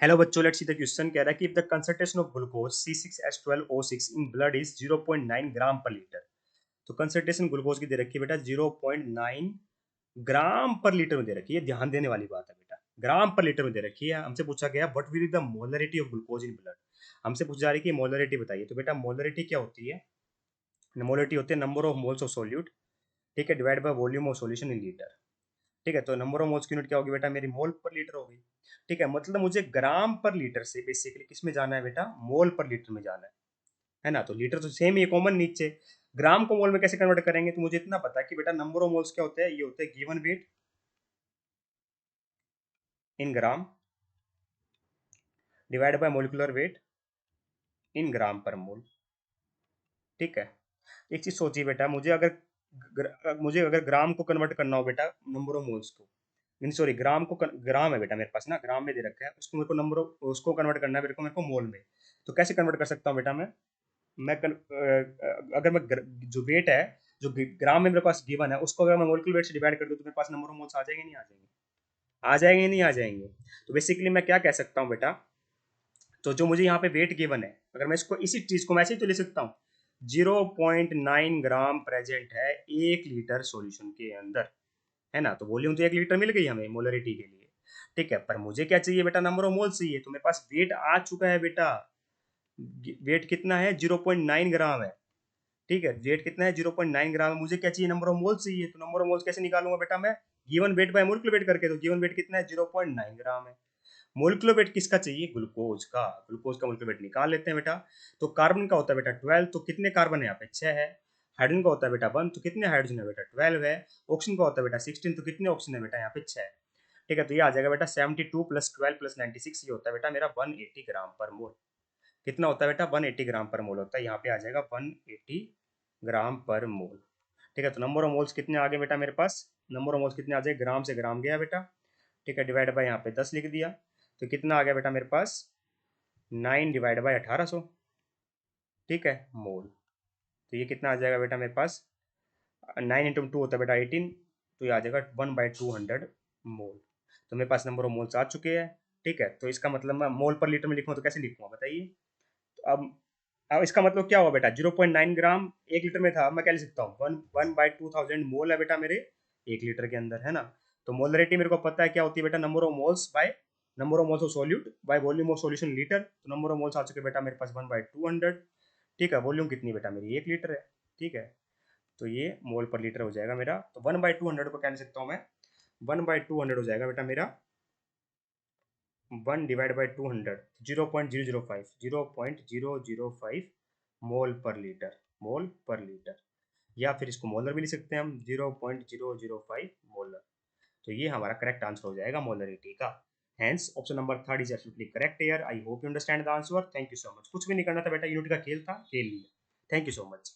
Hello बच्चों, let's see the question कह रहा है कि if the concentration of glucose C6H12O6 in blood is 0.9 ग्राम पर लीटर। तो कंसंट्रेशन ग्लूकोज की दे रखी है बेटा 0.9 ग्राम पर लीटर में दे रखी है। ध्यान देने वाली बात है बेटा, ग्राम पर लीटर में दे रखी है। हमसे पूछा गया what will be the molarity of glucose in blood. हमसे पूछा जा रही है कि मोलरिटी बताइए। तो बेटा मोलरिटी क्या होती है? मोलरिटी होती है number of moles of solute, ठीक है, divide by volume of solution in litre. ठीक है, तो नंबर ऑफ मोल्स की यूनिट क्या होगी बेटा? मेरी मोल पर लीटर होगी। ठीक है, मतलब मुझे ग्राम पर लीटर से बेसिकली किस में जाना है बेटा? मोल पर लीटर में जाना है ना। तो लीटर तो सेम ही है, कॉमन नीचे। ग्राम को मोल में कैसे कन्वर्ट करेंगे? तो मुझे इतना पता है कि बेटा नंबर ऑफ मोल्स क्या होते हैं, ये होते हैं given weight in gram divide by molecular weight in gram पर मोल। ठीक है, एक चीज सोचिए बेटा, मुझे अगर ग्राम को कन्वर्ट करना हो बेटा नंबर ऑफ मोल्स को, मीन सॉरी ग्राम को ग्राम है बेटा मेरे पास ना, ग्राम में दे रखा है, उसको मेरे को उसको कन्वर्ट करना है मेरे को मोल में। तो कैसे कन्वर्ट कर सकता हूँ बेटा अगर जो वेट है, जो ग्राम में मेरे पास गिवन है, उसको अगर मैं मोलिकुलर वेट से डिवाइड कर दूं तो मेरे पास नंबर ऑफ मोल्स आ जाएंगे नहीं आ जाएंगे? आ जाएंगे नहीं आ जाएंगे? तो बेसिकली मैं क्या कह सकता हूँ बेटा, तो जो मुझे यहाँ पे वेट गिवन है, अगर मैं इसको इसी चीज को मैं ऐसे ही तो ले सकता हूँ, 0.9 ग्राम प्रेजेंट है 1 लीटर सॉल्यूशन के अंदर, है ना। तो वॉल्यूम तो 1 लीटर मिल गई हमें मोलरिटी के लिए। ठीक है, पर मुझे क्या चाहिए बेटा? नंबर ऑफ मोल चाहिए। तो मेरे पास वेट आ चुका है बेटा। वेट कितना है? 0.9 ग्राम है। ठीक है, वेट कितना है? 0.9 ग्राम है। मुझे क्या चाहिए? नंबर ऑफ मोल चाहिए। तो नंबर ऑफ मोल्स कैसे निकालूंगा बेटा मैं? Given weight by molecular wait करके। तो गिवन वेट कितना है? 0.9 ग्राम है। मोलिकुलर वेट किसका चाहिए? ग्लूकोज का। ग्लूकोज का मोलिकुलर वेट निकाल लेते हैं बेटा। तो कार्बन का होता है बेटा 12, तो कितने कार्बन है यहाँ पे? 6 है। हाइड्रोजन का होता है बेटा 1, तो कितने हाइड्रोजन है बेटा? 12 है। ऑक्सीजन का होता है बेटा 16, तो कितने ऑक्सीजन है बेटा? यहाँ पे 6। ठीक है, तो ये आ जाएगा बेटा 72 प्लस 12 प्लस 96, ये होता है बेटा मेरा 180 ग्राम पर मोल। कितना होता है बेटा? 180 ग्राम पर मोल होता है। यहाँ पे आ जाएगा 180 ग्राम पर मोल। ठीक है, तो नंबर ऑफ मोल्स कितने आ गए बेटा मेरे पास? नंबर ऑफ मोल्स कितने आ जाए? ग्राम से ग्राम गया बेटा। ठीक है, डिवाइड बाय यहाँ पे 10 लिख दिया। तो कितना आ गया बेटा मेरे पास? 9 डिवाइड बाय 1800। ठीक है, मोल। तो ये कितना आ जाएगा बेटा मेरे पास? 9 × 2 होता है बेटा 18, तो ये आ जाएगा 1/200 मोल। तो मेरे पास नंबर ऑफ मोल्स आ चुके हैं। ठीक है, तो इसका मतलब मैं मोल पर लीटर में लिखूँ तो कैसे लिखूंगा बताइए? तो अब इसका मतलब क्या हुआ बेटा? 0.9 ग्राम 1 लीटर में था, अब मैं क्या लिख सकता हूँ? 1/2000 मोल है बेटा मेरे 1 लीटर के अंदर, है ना। तो मोलरिटी मेरे को पता है क्या होती है बेटा? Number of moles by number of moles of solute by volume of solution litre. तो नंबर ऑफ मोल्स आ चुके बेटा मेरे पास 1/200। ठीक है, वॉल्यूम कितनी बेटा मेरी? 1 लीटर है। ठीक है, तो ये मोल पर लीटर हो जाएगा मेरा। तो 1/200 को क्या लिख सकता हूँ मैं? 1/200 हो जाएगा बेटा मेरा 1/200, 0.005 मोल पर लीटर। मोल पर लीटर, या फिर इसको मोलर भी लिख सकते हैं हम, 0.005 मोलर। तो ये हमारा करेक्ट आंसर हो जाएगा मोलरिटी का। Hence option number third is absolutely correct here. I hope you understand the answer. Thank you so much. कुछ भी नहीं करना था बेटा, यूनिट का खेल था, खेल लिया। Thank you so much.